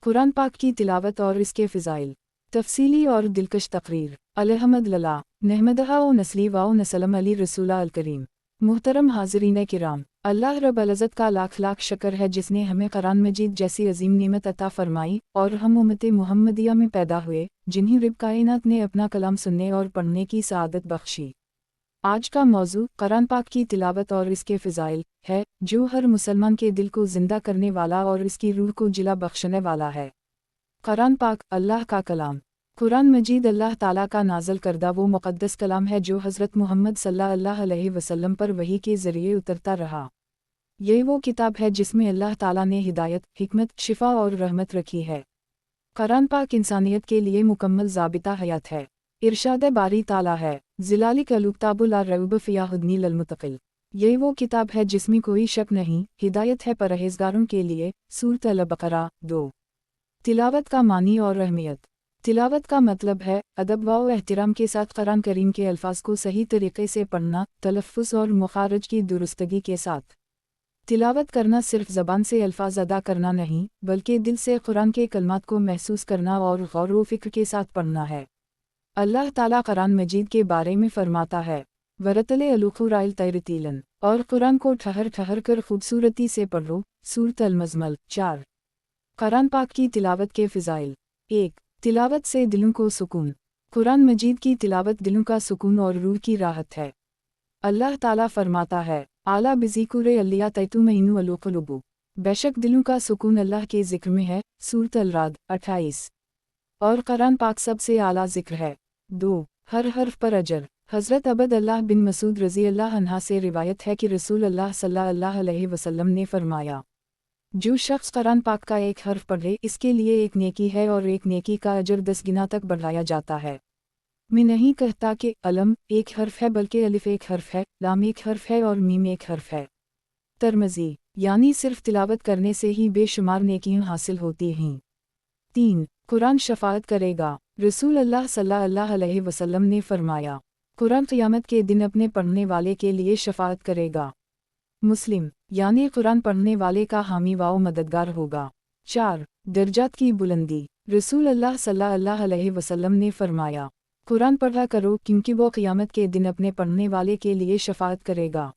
कुरान पाक की तिलावत और इसके फ़िज़ाइल, तफसीली और दिलकश तकरीर। अलहमदुलिल्लाह नहमदहा व नस्ली वाओ नसलम अली रसूला अल करीम। मुहतरम हाज़रीन किराम, अल्लाह रब्बुल इज़्ज़त का लाख लाख शुक्र है जिसने हमें कुरान मजीद जैसी अजीम नेमत अता फ़रमाई और हम उम्मत मुहम्मदिया में पैदा हुए, जिन्हें रब कायनात ने अपना कलाम सुनने और पढ़ने की सआदत बख्शी। आज का मौजू कुरान पाक की तिलावत और इसके फ़िज़ाइल है, जो हर मुसलमान के दिल को ज़िंदा करने वाला और इसकी रूह को जिला बख्शने वाला है। कुरान पाक अल्लाह का कलाम। कुरान मजीद अल्लाह ताला का नाज़िल करदा वो मुक़द्दस कलाम है जो हज़रत मुहम्मद सल्लल्लाहु अलैहि वसल्लम पर वही के ज़रिए उतरता रहा। ये वो किताब है जिसमें अल्लाह ताला ने हिदायत, हिकमत, शिफा और रहमत रखी है। कुरान पाक इंसानियत के लिए मुकम्मल ज़ाबिता हयात है। इरशाद बारी ताला है, ज़िलालिक अलुक्ताबुल रऊब फ़िया हुदनी ललमुत्तक़िल। ये वो किताब है जिसमें कोई शक नहीं, हिदायत है परहेज़गारों के लिए। सूरत अल-बक़रा 2। तिलावत का मानी और अहमियत। तिलावत का मतलब है अदब व एहतराम के साथ कुरान करीम के अल्फाज को सही तरीक़े से पढ़ना, तलफ़्फ़ुज़ और मुखारज की दुरुस्तगी के साथ। तिलावत करना सिर्फ ज़बान से अल्फाज अदा करना नहीं, बल्कि दिल से कुरान के कलमात को महसूस करना और गौर व फ़िक्र के साथ पढ़ना है। अल्लाह ताला कुरान मजीद के बारे में फ़रमाता है, वरतले अलुक़ुराइल तैरतीलन, और कुरान को ठहर ठहर कर खूबसूरती से पढ़ो। सूरत अल-मज़मल 4। कुरान पाक की तिलावत के फ़िज़ाइल। 1. तिलावत से दिलों को सुकून। कुरान मजीद की तिलावत दिलों का सुकून और रूह की राहत है। अल्लाह ताला फ़रमाता है, आला बिज़िक्रि अल्लिया तैतुमइनु अलुक़ुलूब। बेशक दिलों का सुकून अल्लाह के ज़िक्र में है। सूरत अल-राद 28। और कुरान पाक सबसे आला ज़िक्र है। 2. हर हर्फ पर अजर। हज़रत अबद अल्लाह बिन मसूद रज़ी अल्लाह अन्हा से रिवायत है कि रसूल अल्लाह सल्लल्लाहु अलैहि वसल्लम ने फ़रमाया, जो शख्स कुरान पाक का एक हर्फ पढ़े इसके लिए एक नेकी है और एक नेकी का अजर 10 गुना तक बढ़ाया जाता है। मैं नहीं कहता कि अलम एक हर्फ है, बल्कि अलिफ एक हर्फ है, लाम एक हर्फ है और मीम एक हर्फ है। तरमज़ी, यानी सिर्फ तिलावत करने से ही बेशुमार नेकियां हासिल होती हैं। 3. कुरान शफ़ाअत करेगा। रसूल अल्लाह सल्लल्लाहु अलैहि वसल्लम ने फ़रमाया, कुरान क़यामत के दिन अपने पढ़ने वाले के लिए शफ़ाअत करेगा। मुस्लिम, यानी कुरान पढ़ने वाले का हामी व मददगार होगा। 4. दर्जात की बुलंदी। रसूल अल्लाह सल्लल्लाहु अलैहि वसल्लम ने फ़रमाया, कुरान पढ़ा करो क्योंकि वो क़यामत के दिन अपने पढ़ने वाले के लिए शफ़ाअत करेगा।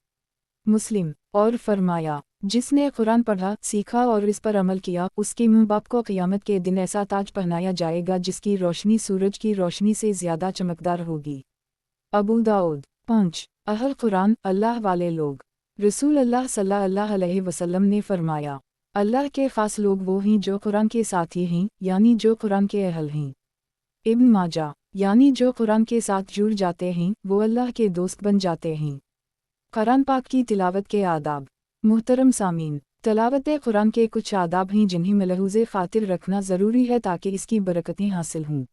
मुस्लिम, और फ़रमाया, जिसने कुरान पढ़ा, सीखा और इस पर अमल किया, उसके माँ बाप को क़यामत के दिन ऐसा ताज पहनाया जाएगा जिसकी रोशनी सूरज की रोशनी से ज़्यादा चमकदार होगी। अबू दाऊद 5. अहल कुरान, अल्लाह वाले लोग। रसूल अल्लाह सल्लल्लाहु अलैहि वसल्लम ने फ़रमाया, अल्लाह के ख़ास लोग वो हैं जो कुरान के साथी हैं, यानी जो कुरान के अहल हैं। इब्न माजा, यानी जो कुरान के साथ जुड़ जाते हैं वो अल्लाह के दोस्त बन जाते हैं। कुरान पाक की तिलावत के आदाब। मुहतरम सामीन, तिलावत कुरान के कुछ आदाब हैं जिन्हें मलहूज़े ख़ातिर रखना ज़रूरी है ताकि इसकी बरकतें हासिल हों।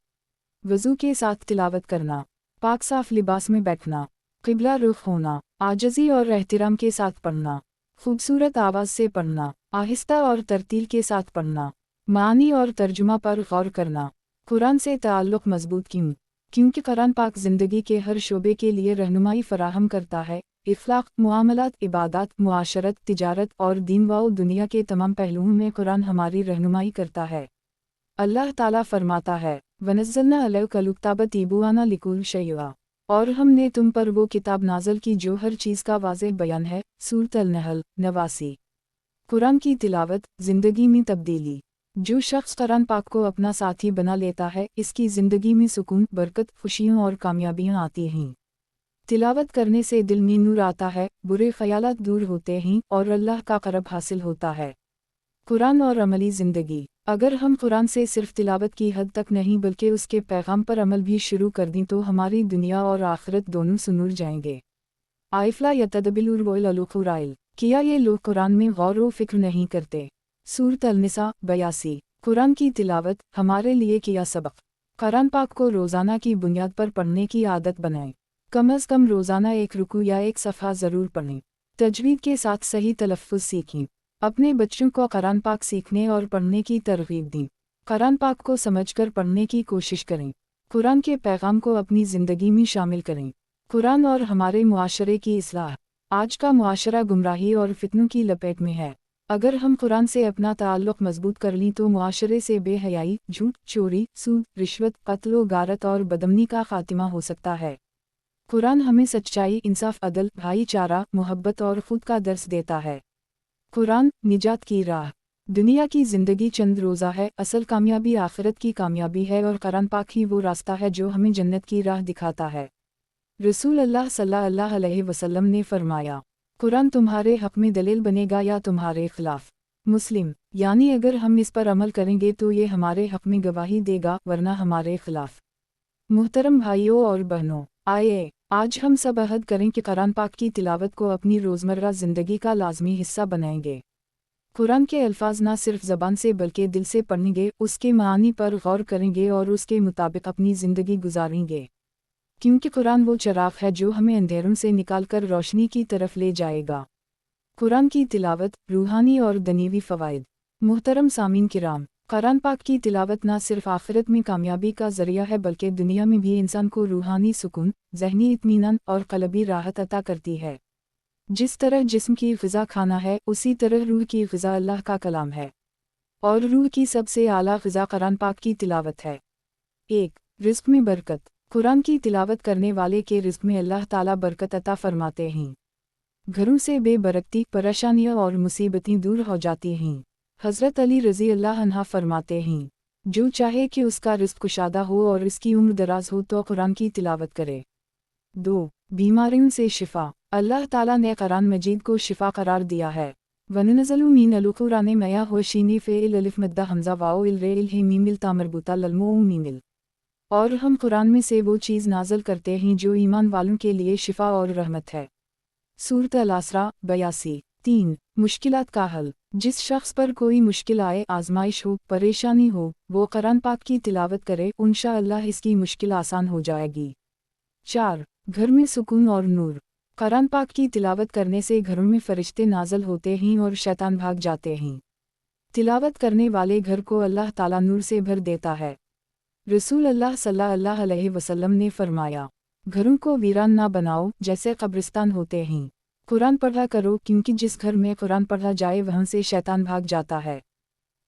वज़ू के साथ तिलावत करना, पाक साफ़ लिबास में बैठना, क़िबला रुख होना, आजज़ी और एहतराम के साथ पढ़ना, खूबसूरत आवाज़ से पढ़ना, आहिस्ता और तरतील के साथ पढ़ना, मानी और तर्जुमा पर गौर करना। कुरान से ताल्लुक़ मज़बूत क्यों? क्योंकि कुरान पाक ज़िंदगी के हर शोबे के लिए रहनुमाई फ़राहम करता है। इख़लाक़, मुआमलात, इबादत, मुआशरत, तिजारत और दीन व दुनिया के तमाम पहलुओं में कुरान हमारी रहनुमाई करता है। अल्लाह ताला फ़रमाता है, वनज़्ज़लना अलैका किताब तिबयाना लिकुल्लि शैइन, और हमने तुम पर वो किताब नाज़िल की जो हर चीज़ का वाज़ेह बयान है। सूरत अल-नहल 89। कुरान की तिलावत, ज़िंदगी में तब्दीली। जो शख्स कुरान पाक को अपना साथी बना लेता है, इसकी ज़िंदगी में सुकून, बरकत, खुशियाँ और कामयाबियाँ आती हैं। तिलावत करने से दिल में नूर आता है, बुरे ख़यालात दूर होते हैं और अल्लाह का क़रब हासिल होता है। कुरान और अमली ज़िंदगी। अगर हम कुरान से सिर्फ तिलावत की हद तक नहीं बल्कि उसके पैगाम पर अमल भी शुरू कर दें तो हमारी दुनिया और आखिरत दोनों सुनूर जाएंगे। आइफ़ला यतदब्बिरुल अलुक़ुराइल, किया ये लोग कुरान में गौर व फ़िक्र नहीं करते। सूरत अल-निसा 82। कुरान की तिलावत हमारे लिए किया सबक। कुरान पाक को रोज़ाना की बुनियाद पर पढ़ने की आदत बनाएं। कम अज़ कम रोज़ाना एक रुकू या एक सफ़हा ज़रूर पढ़ें। तजवीद के साथ सही तलफ़्फ़ुज़ सीखें। अपने बच्चों को कुरान पाक सीखने और पढ़ने की तरग़ीब दें। कुरान पाक को समझकर पढ़ने की कोशिश करें। कुरान के पैगाम को अपनी ज़िंदगी में शामिल करें। कुरान और हमारे मुआशरे की इस्लाह। आज का मुआशरा गुमराही और फितनों की लपेट में है। अगर हम कुरान से अपना ताल्लुक़ मजबूत कर लीं तो मुआशरे से बेहयाई, झूठ, चोरी, सूद, रिश्वत, कत्ल, गारत और बदमनी का खात्मा हो सकता है। कुरान हमें सच्चाई, इंसाफ, अदल, भाईचारा, मोहब्बत और खुद का दर्स देता है। कुरान निजात की राह। दुनिया की ज़िंदगी चंद रोज़ा है, असल कामयाबी आखिरत की कामयाबी है और कुरान पाक ही वो रास्ता है जो हमें जन्नत की राह दिखाता है। रसूल अल्लाह सल्लल्लाहु अलैहि वसल्लम ने फरमाया, कुरान तुम्हारे हक़ में दलील बनेगा या तुम्हारे खिलाफ। मुस्लिम, यानी अगर हम इस पर अमल करेंगे तो ये हमारे हक़ में गवाही देगा, वरना हमारे खिलाफ। मुहतरम भाइयों और बहनों, आइए आज हम सब अहद करें कि कुरान पाक की तिलावत को अपनी रोज़मर्रा ज़िंदगी का लाज़मी हिस्सा बनाएंगे। कुरान के अल्फाज ना सिर्फ ज़बान से बल्कि दिल से पढ़ेंगे, उसके मानी पर गौर करेंगे और उसके मुताबिक अपनी ज़िंदगी गुजारेंगे, क्योंकि कुरान वो चिराग है जो हमें अंधेरों से निकालकर रोशनी की तरफ ले जाएगा। कुरान की तिलावत, रूहानी और दनीवी फ़वाइद। मुहतरम सामीन किराम, कुरान पाक की तिलावत ना सिर्फ आखिरत में कामयाबी का ज़रिया है बल्कि दुनिया में भी इंसान को रूहानी सुकून, ज़हनी इत्मीनान और क़ल्बी राहत अता करती है। जिस तरह जिस्म की ग़िज़ा खाना है, उसी तरह रूह की ग़िज़ा अल्लाह का कलाम है, और रूह की सबसे आला ग़िज़ा कुरान पाक की तिलावत है। 1. रिज़्क़ में बरकत। कुरान की तिलावत करने वाले के रिज़्क़ में अल्लाह ताला बरकत अता फरमाते हैं। घरों से बेबरकती, परेशानियाँ और मुसीबतें दूर हो जाती हैं। हज़रत अली रज़ी अल्लाह अन्हा फरमाते हैं, जो चाहे कि उसका रिज़्क़ कुशादा हो और इसकी उम्र दराज हो तो कुरान की तिलावत करे। 2. बीमारियों से शिफा। अल्लाह ताला ने कुरान मजीद को शिफा करार दिया है। वनुनज़्ज़िलु मिनल क़ुरानि मा हुवा शीफ़ाउन फ़े अलिफ़ मद्दा हमज़ा वाओ इल रे इल हे मीम इल ता मरबूता लल मुमिनीन। और हम कुरान में से वो चीज़ नाज़िल करते हैं जो ईमान वालों के लिए शिफा और रहमत है। सूरत अल-असरा 82। 3. मुश्किलात का हल। जिस शख्स पर कोई मुश्किल आए, आजमाइश हो, परेशानी हो, वो कुरान पाक की तिलावत करे, इंशाअल्लाह इसकी मुश्किल आसान हो जाएगी। 4. घर में सुकून और नूर। कुरान पाक की तिलावत करने से घरों में फरिश्ते नाज़िल होते हैं और शैतान भाग जाते हैं। तिलावत करने वाले घर को अल्लाह ताला नूर से भर देता है। रसूल अल्लाह सल्लल्लाहु अलैहि वसल्लम ने फरमाया, घरों को वीरान ना बनाओ जैसे कब्रिस्तान होते हैं। कुरान पढ़ा करो, क्योंकि जिस घर में कुरान पढ़ा जाए वहाँ से शैतान भाग जाता है।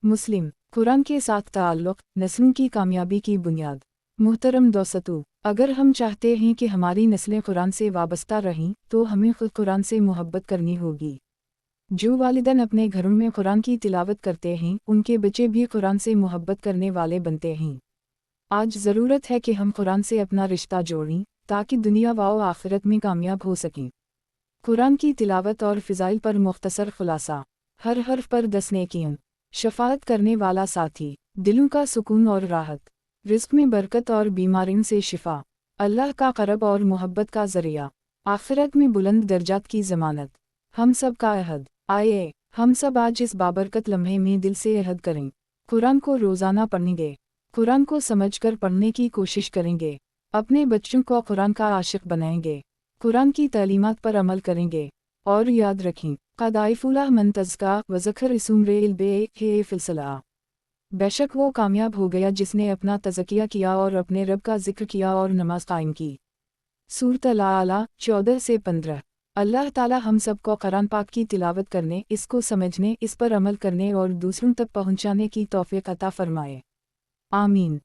मुस्लिम, कुरान के साथ ताल्लुक़ नस्लों की कामयाबी की बुनियाद। मुहतरम दोस्तों, अगर हम चाहते हैं कि हमारी नस्लें कुरान से वाबस्ता रहें तो हमें खुद कुरान से मोहब्बत करनी होगी। जो वालिदैन अपने घरों में कुरान की तिलावत करते हैं, उनके बच्चे भी कुरान से मोहब्बत करने वाले बनते हैं। आज ज़रूरत है कि हम कुरान से अपना रिश्ता जोड़ें ताकि दुनिया व आखिरत में कामयाब हो सकें। कुरान की तिलावत और फ़िज़ाइल पर मुख्तसर खुलासा। हर हर्फ पर 10 नेकियां। शफ़ाअत करने वाला साथी। दिलों का सुकून और राहत। रिज़्क़ में बरकत और बीमारियों से शिफा। अल्लाह का क़रब और मोहब्बत का ज़रिया। आखिरत में बुलंद दर्जात की ज़मानत। हम सब का अहद। आइए हम सब आज इस बाबरकत लम्हे में दिल से अहद करें। कुरान को रोज़ाना पढ़ेंगे, कुरान को समझकर पढ़ने की कोशिश करेंगे, अपने बच्चों को कुरान का आशिक़ बनाएंगे, कुरान की तालीमात पर अमल करेंगे, और याद रखें, क़द अफ़लह मन तज़क्का व ज़करा इस्म रब्बिल हे फ़िलसला। बेशक वो कामयाब हो गया जिसने अपना तज़किया किया और अपने रब का ज़िक्र किया और नमाज कायम की। सूरत अल-आला 14 से 15। अल्लाह ताला हम सब को कुरान पाक की तिलावत करने, इसको समझने, इस पर अमल करने और दूसरों तक पहुँचाने की तौफ़ीक़ अता फ़रमाए। आमीन।